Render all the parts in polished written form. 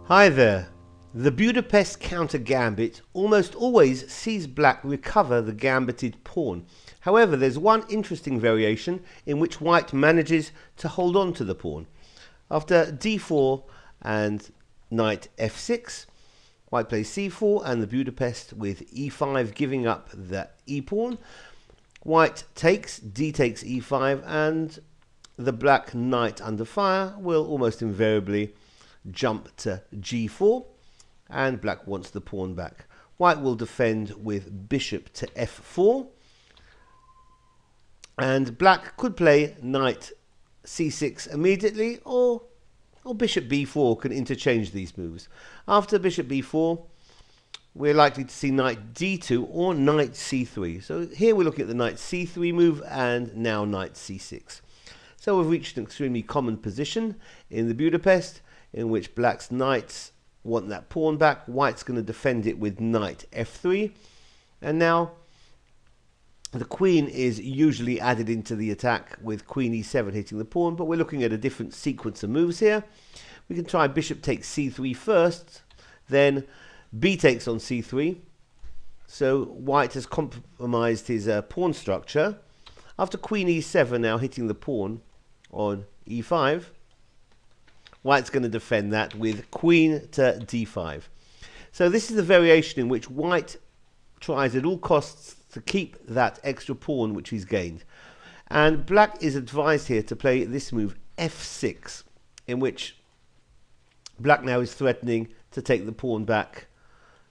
Hi there. The Budapest counter gambit almost always sees black recover the gambited pawn. However, there's one interesting variation in which white manages to hold on to the pawn. After d4 and knight f6, white plays c4 and the Budapest with e5 giving up the e-pawn. White takes, d takes e5, and the black knight under fire will almost invariably jump to g4, and black wants the pawn back. White will defend with bishop to f4, and black could play knight c6 immediately, or bishop b4 can interchange these moves. After bishop b4, we're likely to see knight d2 or knight c3. So here we're looking at the knight c3 move and now knight c6. So we've reached an extremely common position in the Budapest, in which black's knights want that pawn back. White's going to defend it with knight f3, and now the queen is usually added into the attack with queen e7 hitting the pawn, but we're looking at a different sequence of moves here. We can try bishop takes c3 first, then b takes on c3. So white has compromised his pawn structure. After queen e7 now hitting the pawn on e5, white's going to defend that with queen to d5. So this is the variation in which white tries at all costs to keep that extra pawn which he's gained. And black is advised here to play this move f6, in which black now is threatening to take the pawn back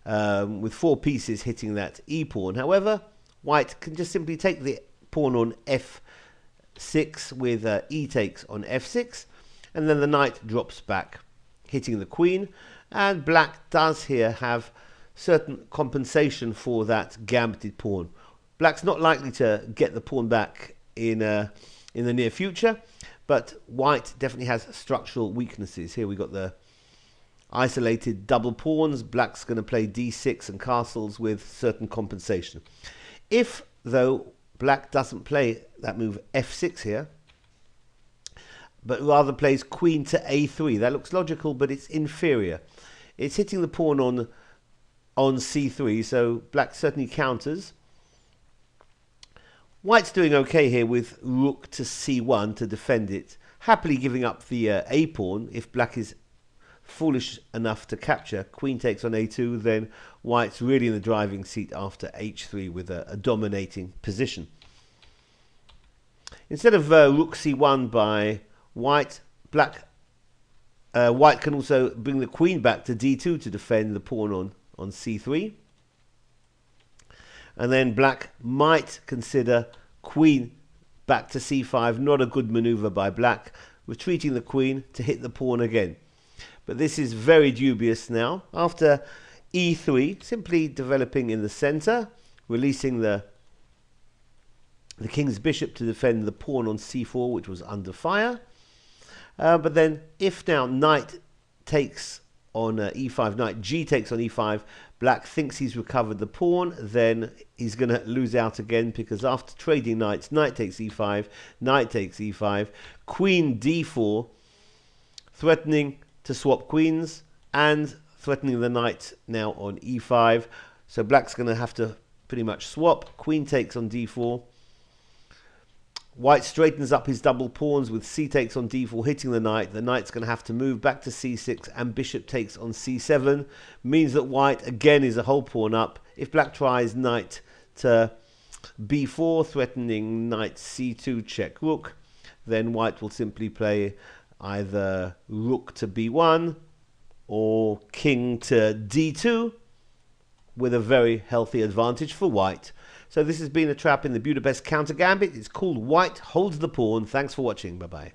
with four pieces hitting that e-pawn. However, white can just simply take the pawn on f6 with e takes on f6, and then the knight drops back, hitting the queen, and black does here have certain compensation for that gambited pawn. Black's not likely to get the pawn back in the near future, but white definitely has structural weaknesses. Here we got the isolated double pawns. Black's going to play d6 and castles with certain compensation. If, though, black doesn't play that move f6 here, but rather plays queen to a3. That looks logical, but it's inferior. It's hitting the pawn on c3, so black certainly counters. White's doing okay here with rook to c1 to defend it, happily giving up the a-pawn. If black is foolish enough to capture, queen takes on a2, then white's really in the driving seat after h3 with a dominating position. Instead of rook c1 by white, white can also bring the queen back to d2 to defend the pawn on c3. And then black might consider queen back to c5. Not a good maneuver by black, retreating the queen to hit the pawn again. But this is very dubious now. After e3, simply developing in the center, releasing the king's bishop to defend the pawn on c4, which was under fire. But then if now knight takes on e5, knight g takes on e5, black thinks he's recovered the pawn, then he's going to lose out again, because after trading knights, knight takes e5, knight takes e5, queen d4, threatening to swap queens and threatening the knight now on e5. So black's going to have to pretty much swap. Queen takes on d4. White straightens up his double pawns with c takes on d4, hitting the knight. The knight's going to have to move back to c6, and bishop takes on c7. Means that white again is a whole pawn up. If black tries knight to b4, threatening knight c2 check rook, then white will simply play either rook to b1 or king to d2 with a very healthy advantage for white. So this has been a trap in the Budapest counter gambit. It's called White Holds the Pawn. Thanks for watching. Bye-bye.